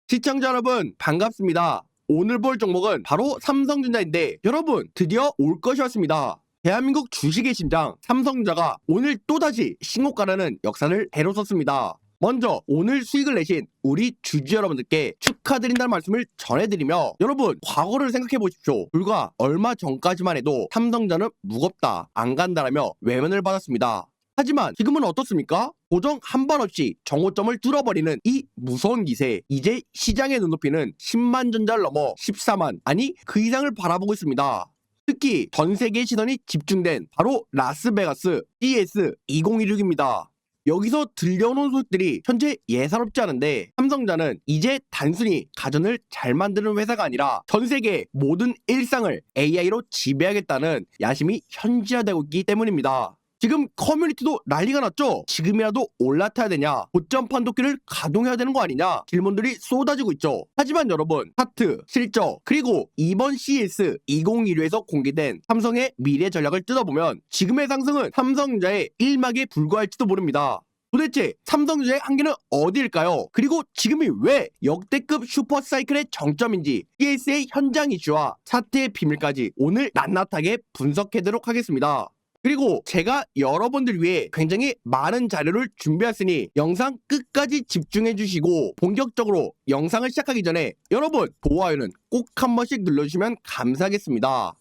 시청자 여러분 반갑습니다. 오늘 볼 종목은 바로 삼성전자인데 여러분 드디어 올 것이 왔습니다. 대한민국 주식의 심장 삼성전자가 오늘 또다시 신고가라는 역사를 배로 썼습니다. 먼저 오늘 수익을 내신 우리 주주 여러분들께 축하드린다는 말씀을 전해드리며 여러분 과거를 생각해 보십시오. 불과 얼마 전까지만 해도 삼성전자는 무겁다 안 간다라며 외면을 받았습니다. 하지만 지금은 어떻습니까? 고정 한 번 없이 정오점을 뚫어버리는 이 무서운 기세, 이제 시장의 눈높이는 10만 전자를 넘어 14만 아니 그 이상을 바라보고 있습니다. 특히 전 세계의 시선이 집중된 바로 라스베가스 CES 2016입니다. 여기서 들려오는 소식들이 현재 예사롭지 않은데 삼성전자는 이제 단순히 가전을 잘 만드는 회사가 아니라 전 세계의 모든 일상을 AI로 지배하겠다는 야심이 현지화되고 있기 때문입니다. 지금 커뮤니티도 난리가 났죠? 지금이라도 올라타야 되냐? 고점 판도기를 가동해야 되는 거 아니냐? 질문들이 쏟아지고 있죠. 하지만 여러분, 차트, 실적, 그리고 이번 CES 2016에서 공개된 삼성의 미래 전략을 뜯어보면 지금의 상승은 삼성전자의 1막에 불과할지도 모릅니다. 도대체 삼성전자의 한계는 어디일까요? 그리고 지금이 왜 역대급 슈퍼사이클의 정점인지 CES의 현장 이슈와 차트의 비밀까지 오늘 낱낱하게 분석해드리도록 하겠습니다. 그리고 제가 여러분들 위해 굉장히 많은 자료를 준비했으니 영상 끝까지 집중해 주시고 본격적으로 영상을 시작하기 전에 여러분 좋아요는 꼭 한 번씩 눌러주시면 감사하겠습니다.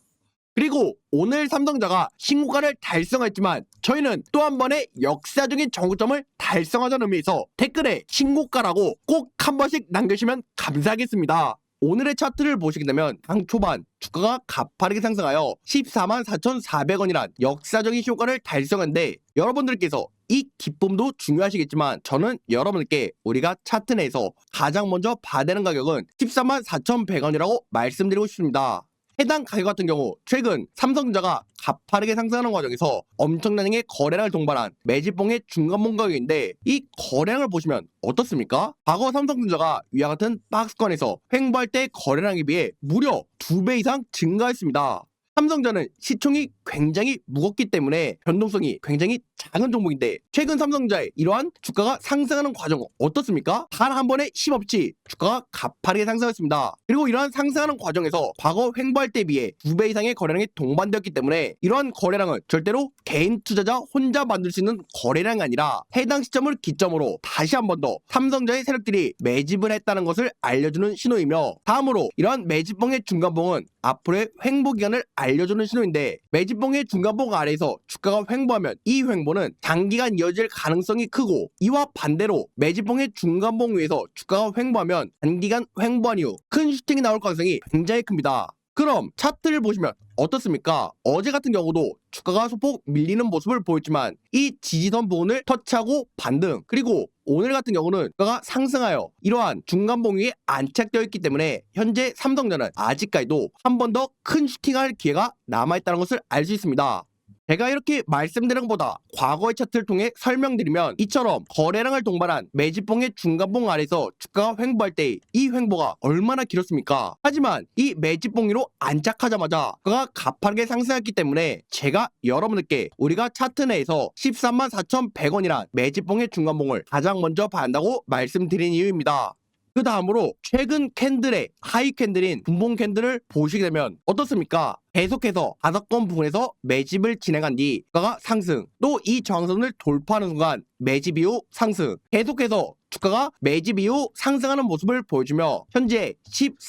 그리고 오늘 삼성전자가 신고가를 달성했지만 저희는 또 한 번의 역사적인 정고점을 달성하자는 의미에서 댓글에 신고가라고 꼭 한 번씩 남겨주시면 감사하겠습니다. 오늘의 차트를 보시게 되면 당 초반 주가가 가파르게 상승하여 14만 4,400원이란 역사적인 신고가를 달성했는데 여러분들께서 이 기쁨도 중요하시겠지만 저는 여러분들께 우리가 차트 내에서 가장 먼저 봐야 되는 가격은 14만 4,100원이라고 말씀드리고 싶습니다. 해당 가격 같은 경우 최근 삼성전자가 가파르게 상승하는 과정에서 엄청나게 거래량을 동반한 매집봉의 중간봉 가격인데 이 거래량을 보시면 어떻습니까? 과거 삼성전자가 위와 같은 박스권에서 횡보할 때 거래량에 비해 무려 2배 이상 증가했습니다. 삼성전자는 시총이 굉장히 무겁기 때문에 변동성이 굉장히 작은 종목인데 최근 삼성전자의 이러한 주가가 상승하는 과정 어떻습니까? 단 한 번에 힘없이 주가가 가파르게 상승했습니다. 그리고 이러한 상승하는 과정에서 과거 횡보할 때에 비해 2배 이상의 거래량이 동반되었기 때문에 이러한 거래량은 절대로 개인 투자자 혼자 만들 수 있는 거래량이 아니라 해당 시점을 기점으로 다시 한 번 더 삼성전자의 세력들이 매집을 했다는 것을 알려주는 신호이며 다음으로 이러한 매집봉의 중간봉은 앞으로의 횡보 기간을 알려주는 신호인데 매집봉의 중간봉 아래에서 주가가 횡보하면 이 횡보는 장기간 이어질 가능성이 크고 이와 반대로 매집봉의 중간봉 위에서 주가가 횡보하면 단기간 횡보한 이후 큰 슈팅이 나올 가능성이 굉장히 큽니다. 그럼 차트를 보시면 어떻습니까? 어제 같은 경우도 주가가 소폭 밀리는 모습을 보였지만 이 지지선 부분을 터치하고 반등 그리고 오늘 같은 경우는 주가가 상승하여 이러한 중간봉 위에 안착되어 있기 때문에 현재 삼성전자는 아직까지도 한 번 더 큰 슈팅할 기회가 남아있다는 것을 알 수 있습니다. 제가 이렇게 말씀드린 것보다 과거의 차트를 통해 설명드리면 이처럼 거래량을 동반한 매집봉의 중간봉 아래서 주가가 횡보할 때 이 횡보가 얼마나 길었습니까? 하지만 이 매집봉 위로 안착하자마자 주가가 가파르게 상승했기 때문에 제가 여러분들께 우리가 차트 내에서 13만 4,100원이란 매집봉의 중간봉을 가장 먼저 봐야 한다고 말씀드린 이유입니다. 그 다음으로 최근 캔들의 하이 캔들인 분봉 캔들을 보시게 되면 어떻습니까? 계속해서 5건 부분에서 매집을 진행한 뒤 주가가 상승 또 이 저항선을 돌파하는 순간 매집 이후 상승 계속해서 주가가 매집 이후 상승하는 모습을 보여주며 현재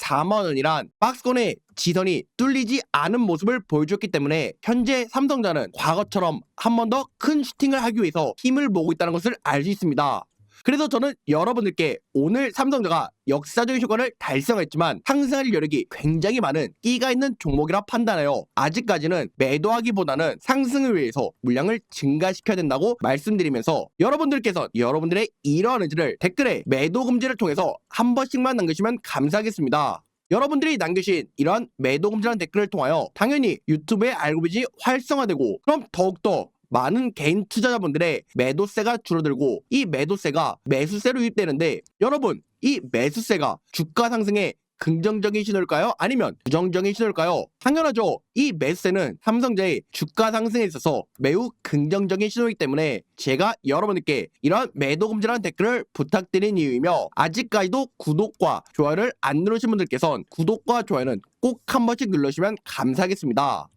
14만원이란 박스권의 지선이 뚫리지 않은 모습을 보여줬기 때문에 현재 삼성전자는 과거처럼 한 번 더 큰 슈팅을 하기 위해서 힘을 모으고 있다는 것을 알 수 있습니다. 그래서 저는 여러분들께 오늘 삼성전자가 역사적인 효과를 달성했지만 상승할 여력이 굉장히 많은 끼가 있는 종목이라 판단하여 아직까지는 매도하기보다는 상승을 위해서 물량을 증가시켜야 된다고 말씀드리면서 여러분들께서 여러분들의 이러한 의지를 댓글에 매도 금지를 통해서 한 번씩만 남겨주시면 감사하겠습니다. 여러분들이 남겨주신 이러한 매도 금지라는 댓글을 통하여 당연히 유튜브의 알고리즘이 활성화되고 그럼 더욱더 많은 개인 투자자분들의 매도세가 줄어들고 이 매도세가 매수세로 유입되는데 여러분 이 매수세가 주가 상승에 긍정적인 신호일까요? 아니면 부정적인 신호일까요? 당연하죠. 이 매수세는 삼성전자의 주가 상승에 있어서 매우 긍정적인 신호이기 때문에 제가 여러분들께 이런 매도 금지라는 댓글을 부탁드린 이유이며, 아직까지도 구독과 좋아요를 안 누르신 분들께선 구독과 좋아요는 꼭 한 번씩 눌러주시면 감사하겠습니다.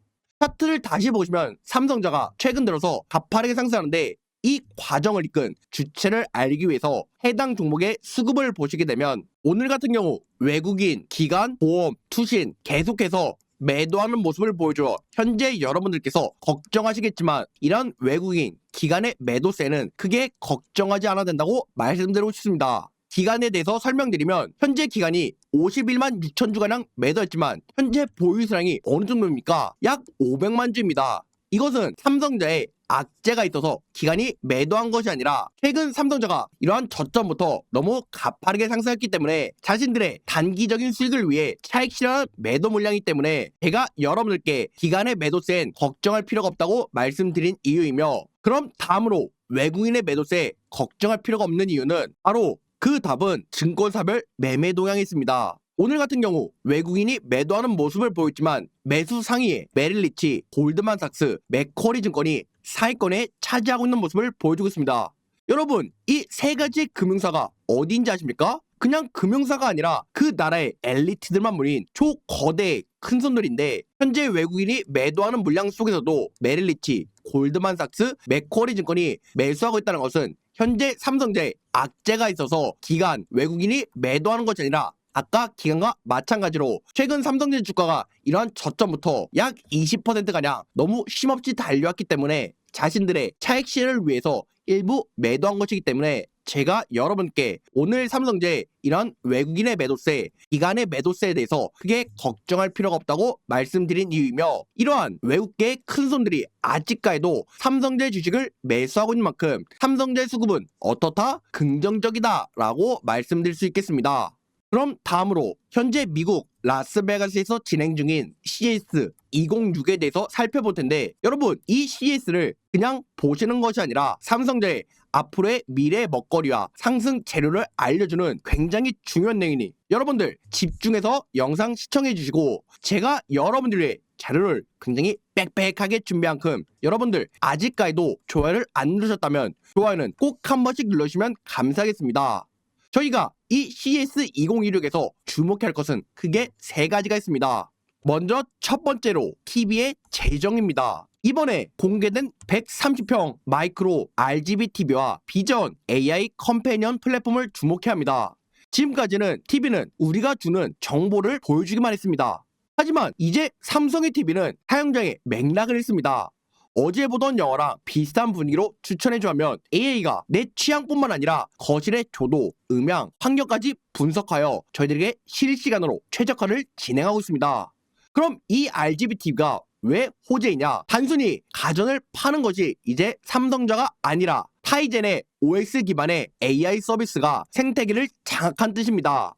차트를 다시 보시면 삼성전자가 최근 들어서 가파르게 상승하는데, 이 과정을 이끈 주체를 알기 위해서 해당 종목의 수급을 보시게 되면 오늘 같은 경우 외국인, 기관, 보험, 투신 계속해서 매도하는 모습을 보여줘 현재 여러분들께서 걱정하시겠지만, 이런 외국인, 기관의 매도세는 크게 걱정하지 않아도 된다고 말씀드리고 싶습니다. 기간에 대해서 설명드리면, 현재 기간이 51만 6천 주가량 매도했지만 현재 보유수량이 어느 정도입니까? 약 500만 주입니다. 이것은 삼성전자의 악재가 있어서 기간이 매도한 것이 아니라 최근 삼성전자가 이러한 저점부터 너무 가파르게 상승했기 때문에 자신들의 단기적인 수익을 위해 차익 실현한 매도 물량이기 때문에 제가 여러분들께 기간의 매도세엔 걱정할 필요가 없다고 말씀드린 이유이며, 그럼 다음으로 외국인의 매도세에 걱정할 필요가 없는 이유는 바로 그 답은 증권사별 매매 동향이 있습니다. 오늘 같은 경우 외국인이 매도하는 모습을 보였지만 매수 상위에 메릴리치, 골드만삭스, 맥쿼리 증권이 상위권에 차지하고 있는 모습을 보여주고 있습니다. 여러분, 이 세 가지 금융사가 어디인지 아십니까? 그냥 금융사가 아니라 그 나라의 엘리트들만 모인 초거대 큰 손들인데, 현재 외국인이 매도하는 물량 속에서도 메릴리치, 골드만삭스, 맥쿼리 증권이 매수하고 있다는 것은 현재 삼성전자에 악재가 있어서 기관, 외국인이 매도하는 것이 아니라 아까 기관과 마찬가지로 최근 삼성전자 주가가 이러한 저점부터 약 20%가량 너무 쉼없이 달려왔기 때문에 자신들의 차익 실현을 위해서 일부 매도한 것이기 때문에 제가 여러분께 오늘 삼성전자의 이런 외국인의 매도세, 기관의 매도세에 대해서 크게 걱정할 필요가 없다고 말씀드린 이유이며, 이러한 외국계의 큰손들이 아직까지도 삼성전자 주식을 매수하고 있는 만큼 삼성전자 수급은 어떻다? 긍정적이다 라고 말씀드릴 수 있겠습니다. 그럼 다음으로 현재 미국 라스베가스에서 진행 중인 CES 2026에 대해서 살펴볼 텐데, 여러분, 이 CES를 그냥 보시는 것이 아니라 삼성전자의 앞으로의 미래의 먹거리와 상승 재료를 알려주는 굉장히 중요한 내용이니 여러분들 집중해서 영상 시청해 주시고, 제가 여러분들의 자료를 굉장히 빽빽하게 준비한 만큼 여러분들 아직까지도 좋아요를 안 누르셨다면 좋아요는 꼭 한 번씩 눌러주시면 감사하겠습니다. 저희가 이 CES 2026에서 주목할 것은 크게 세 가지가 있습니다. 먼저 첫 번째로 TV의 재정입니다. 이번에 공개된 130평 마이크로 RGB TV와 비전 AI 컴패니언 플랫폼을 주목해야 합니다. 지금까지는 TV는 우리가 주는 정보를 보여주기만 했습니다. 하지만 이제 삼성의 TV는 사용자의 맥락을 읽습니다. 어제 보던 영화랑 비슷한 분위기로 추천해주면 AI가 내 취향뿐만 아니라 거실의 조도, 음향, 환경까지 분석하여 저희들에게 실시간으로 최적화를 진행하고 있습니다. 그럼 이 RGB TV가 왜 호재이냐? 단순히 가전을 파는 것이 이제 삼성전자가 아니라 타이젠의 OS 기반의 AI 서비스가 생태계를 장악한 뜻입니다.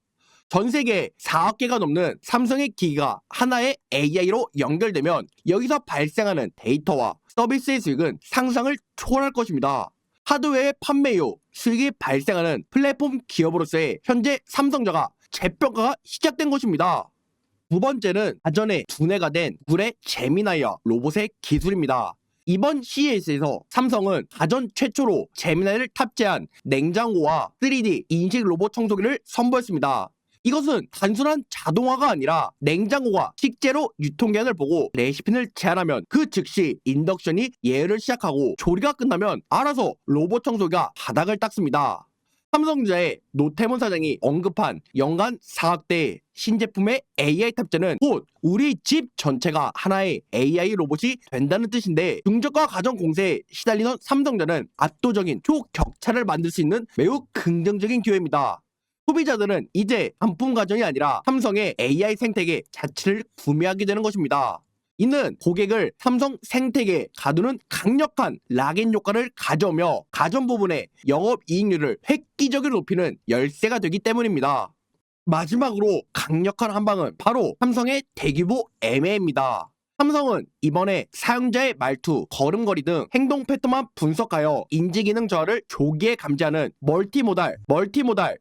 전 세계 4억 개가 넘는 삼성의 기기가 하나의 AI로 연결되면 여기서 발생하는 데이터와 서비스의 수익은 상상을 초월할 것입니다. 하드웨어의 판매 이후 수익이 발생하는 플랫폼 기업으로서의 현재 삼성전자가 재평가가 시작된 것입니다. 두 번째는 가전의 두뇌가 된 구글의 제미나이와 로봇의 기술입니다. 이번 CES에서 삼성은 가전 최초로 제미나이를 탑재한 냉장고와 3D 인식 로봇 청소기를 선보였습니다. 이것은 단순한 자동화가 아니라 냉장고가 식재료 유통기한을 보고 레시피를 제안하면 그 즉시 인덕션이 예열을 시작하고 조리가 끝나면 알아서 로봇 청소기가 바닥을 닦습니다. 삼성전자의 노태문 사장이 언급한 연간 4억대의 신제품의 AI 탑재는 곧 우리 집 전체가 하나의 AI 로봇이 된다는 뜻인데, 중저가 가전 공세에 시달리던 삼성전자는 압도적인 초격차를 만들 수 있는 매우 긍정적인 기회입니다. 소비자들은 이제 단품 가전이 아니라 삼성의 AI 생태계 자체를 구매하게 되는 것입니다. 이는 고객을 삼성 생태계에 가두는 강력한 락인 효과를 가져오며 가전 부분의 영업이익률을 획기적으로 높이는 열쇠가 되기 때문입니다. 마지막으로 강력한 한방은 바로 삼성의 대규모 M&A입니다. 삼성은 이번에 사용자의 말투, 걸음걸이 등 행동 패턴만 분석하여 인지기능 저하를 조기에 감지하는 멀티모달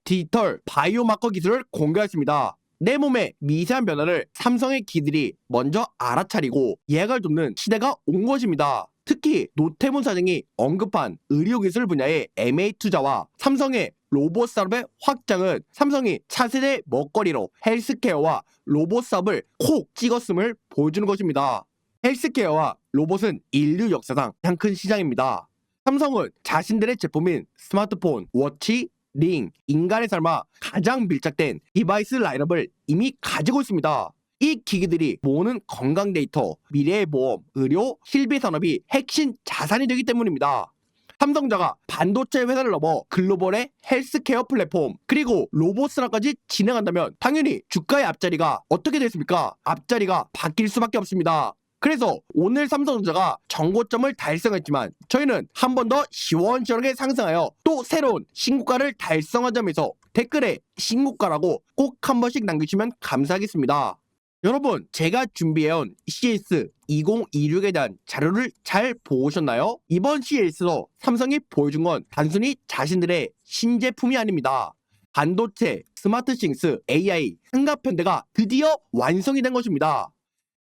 디지털 바이오마커 기술을 공개했습니다. 내 몸의 미세한 변화를 삼성의 기들이 먼저 알아차리고 예약을 돕는 시대가 온 것입니다. 특히 노태문 사장이 언급한 의료기술 분야의 M&A 투자와 삼성의 로봇 산업의 확장은 삼성이 차세대 먹거리로 헬스케어와 로봇 사업을 콕 찍었음을 보여주는 것입니다. 헬스케어와 로봇은 인류 역사상 가장 큰 시장입니다. 삼성은 자신들의 제품인 스마트폰, 워치, 링, 인간의 삶과 가장 밀착된 디바이스 라인업을 이미 가지고 있습니다. 이 기기들이 모으는 건강 데이터, 미래의 보험, 의료, 실비 산업이 핵심 자산이 되기 때문입니다. 삼성자가 반도체 회사를 넘어 글로벌의 헬스케어 플랫폼 그리고 로봇 산업까지 진행한다면 당연히 주가의 앞자리가 어떻게 되겠습니까? 앞자리가 바뀔 수밖에 없습니다. 그래서 오늘 삼성전자가 정고점을 달성했지만 저희는 한 번 더 시원시원하게 상승하여 또 새로운 신고가를 달성하자면서 댓글에 신고가라고 꼭 한 번씩 남겨주시면 감사하겠습니다. 여러분, 제가 준비해온 CES 2026에 대한 자료를 잘 보셨나요? 이번 CES에서 삼성이 보여준 건 단순히 자신들의 신제품이 아닙니다. 반도체, 스마트싱스, AI, 삼각편대가 드디어 완성이 된 것입니다.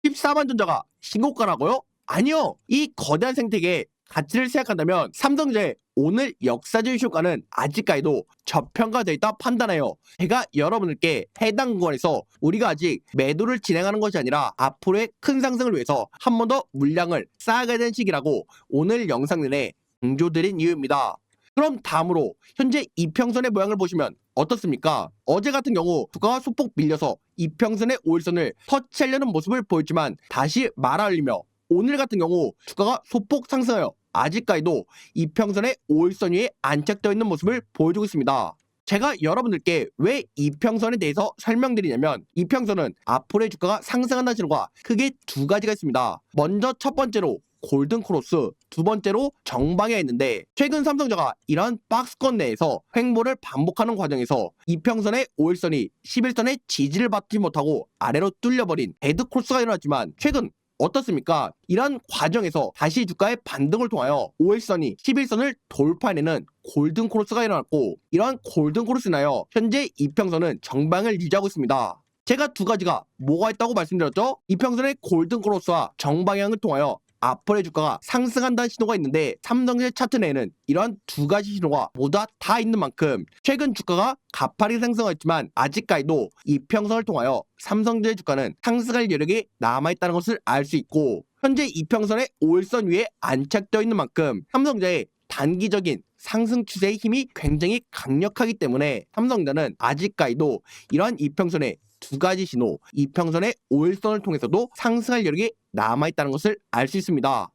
14만 전자가 신고가라고요? 아니요. 이 거대한 생태계의 가치를 생각한다면 삼성전자의 오늘 역사적인 효과는 아직까지도 저평가되어 있다 판단해요. 제가 여러분들께 해당 구간에서 우리가 아직 매도를 진행하는 것이 아니라 앞으로의 큰 상승을 위해서 한 번 더 물량을 쌓아가야 되는 시기라고 오늘 영상 내내 강조드린 이유입니다. 그럼 다음으로 현재 이평선의 모양을 보시면 어떻습니까? 어제 같은 경우 주가가 소폭 밀려서 이평선의 5일선을 터치하려는 모습을 보였지만 다시 말아올리며 오늘 같은 경우 주가가 소폭 상승하여 아직까지도 이평선의 5일선 위에 안착되어 있는 모습을 보여주고 있습니다. 제가 여러분들께 왜 이평선에 대해서 설명드리냐면 이평선은 앞으로의 주가가 상승한다는 신호가 크게 두 가지가 있습니다. 먼저 첫 번째로 골든 크로스, 두 번째로 정방향이 있는데 최근 삼성전자가 이러한 박스권 내에서 횡보를 반복하는 과정에서 이평선의 5일선이 11선의 지지를 받지 못하고 아래로 뚫려버린 데드 크로스가 일어났지만 최근 어떻습니까? 이런 과정에서 다시 주가의 반등을 통하여 5일선이 11선을 돌파해내는 골든 크로스가 일어났고 이러한 골든 크로스 인하여 현재 이평선은 정방을 유지하고 있습니다. 제가 두 가지가 뭐가 있다고 말씀드렸죠? 이평선의 골든 크로스와 정방향을 통하여 앞으로의 주가가 상승한다는 신호가 있는데 삼성전자 차트 내에는 이러한 두 가지 신호가 모두 다 있는 만큼 최근 주가가 가파르게 상승했지만 아직까지도 이평선을 통하여 삼성전자 주가는 상승할 여력이 남아있다는 것을 알 수 있고 현재 이평선의 5일선 위에 안착되어 있는 만큼 삼성전자의 단기적인 상승 추세의 힘이 굉장히 강력하기 때문에 삼성전자는 아직까지도 이러한 이평선의 두 가지 신호, 이평선의 5일선을 통해서도 상승할 여력이 남아있다는 것을 알 수 있습니다.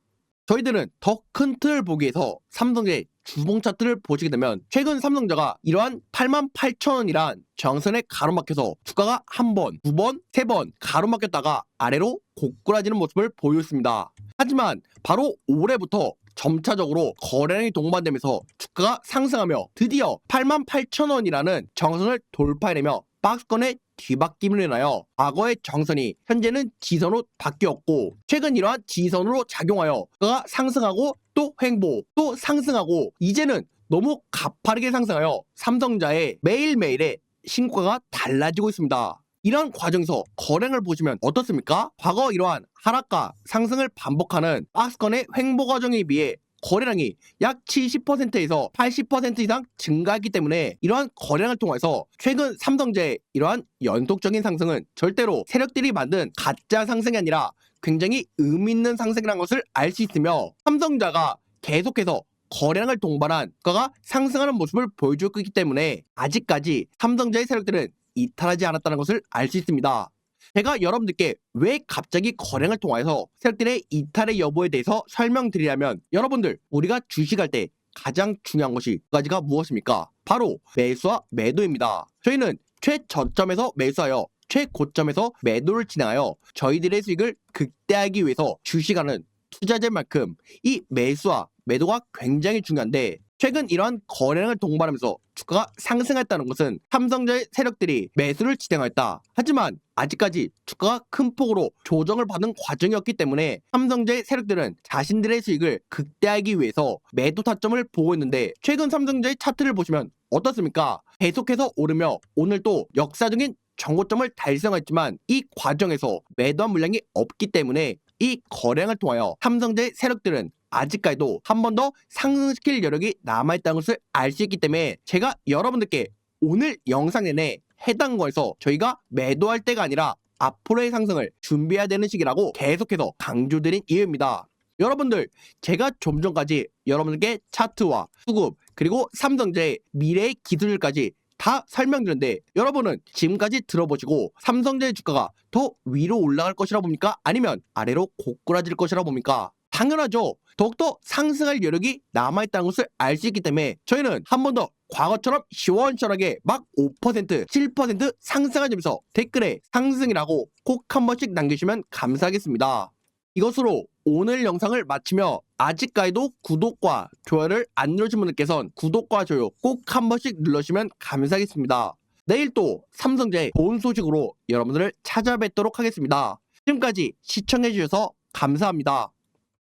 저희들은 더 큰 틀을 보기 위해서 삼성전자의 주봉 차트를 보시게 되면 최근 삼성전자가 이러한 88,000원이란 정선에 가로막혀서 주가가 한 번, 두 번, 세 번 가로막혔다가 아래로 고꾸라지는 모습을 보였습니다. 하지만 바로 올해부터 점차적으로 거래량이 동반되면서 주가가 상승하며 드디어 88,000원이라는 정선을 돌파해내며 박스권의 뒤바뀜으로 인하여 과거의 정선이 현재는 지선으로 바뀌었고 최근 이러한 지선으로 작용하여 주가가 상승하고 또 횡보 또 상승하고 이제는 너무 가파르게 상승하여 삼성전자의 매일매일의 신고가가 달라지고 있습니다. 이러한 과정에서 거래량을 보시면 어떻습니까? 과거 이러한 하락과 상승을 반복하는 박스권의 횡보 과정에 비해 거래량이 약 70%에서 80% 이상 증가했기 때문에 이러한 거래량을 통해서 최근 삼성전자의 이러한 연속적인 상승은 절대로 세력들이 만든 가짜 상승이 아니라 굉장히 의미 있는 상승이라는 것을 알 수 있으며 삼성전자가 계속해서 거래량을 동반한 주가가 상승하는 모습을 보여주고 있기 때문에 아직까지 삼성전자의 세력들은 이탈하지 않았다는 것을 알 수 있습니다. 제가 여러분들께 왜 갑자기 거래량을 통해서 세력들의 이탈의 여부에 대해서 설명드리려면 여러분들 우리가 주식할 때 가장 중요한 것이 두 가지가 무엇입니까? 바로 매수와 매도입니다. 저희는 최저점에서 매수하여 최고점에서 매도를 진행하여 저희들의 수익을 극대화하기 위해서 주식하는 투자자만큼 이 매수와 매도가 굉장히 중요한데 최근 이러한 거래량을 동반하면서 주가가 상승했다는 것은 삼성전자의 세력들이 매수를 진행했다. 하지만 아직까지 주가가 큰 폭으로 조정을 받은 과정이었기 때문에 삼성전자의 세력들은 자신들의 수익을 극대화하기 위해서 매도 타점을 보고 있는데 최근 삼성전자의 차트를 보시면 어떻습니까? 계속해서 오르며 오늘 또 역사적인 정고점을 달성했지만 이 과정에서 매도한 물량이 없기 때문에 이 거래량을 통하여 삼성전자의 세력들은 아직까지도 한 번 더 상승시킬 여력이 남아있다는 것을 알 수 있기 때문에 제가 여러분들께 오늘 영상 내내 해당 거에서 저희가 매도할 때가 아니라 앞으로의 상승을 준비해야 되는 시기라고 계속해서 강조드린 이유입니다. 여러분들, 제가 좀 전까지 여러분들께 차트와 수급 그리고 삼성전자의 미래의 기술까지 다 설명드렸는데 여러분은 지금까지 들어보시고 삼성전자 주가가 더 위로 올라갈 것이라 봅니까? 아니면 아래로 고꾸라질 것이라 봅니까? 당연하죠. 더욱더 상승할 여력이 남아있다는 것을 알 수 있기 때문에 저희는 한 번 더 과거처럼 시원시원하게 막 5%, 7% 상승하면서 댓글에 상승이라고 꼭 한 번씩 남겨주시면 감사하겠습니다. 이것으로 오늘 영상을 마치며 아직까지도 구독과 좋아요를 안 누르신 분들께선 구독과 좋아요 꼭 한 번씩 눌러주시면 감사하겠습니다. 내일 또 삼성전자의 좋은 소식으로 여러분들을 찾아뵙도록 하겠습니다. 지금까지 시청해주셔서 감사합니다.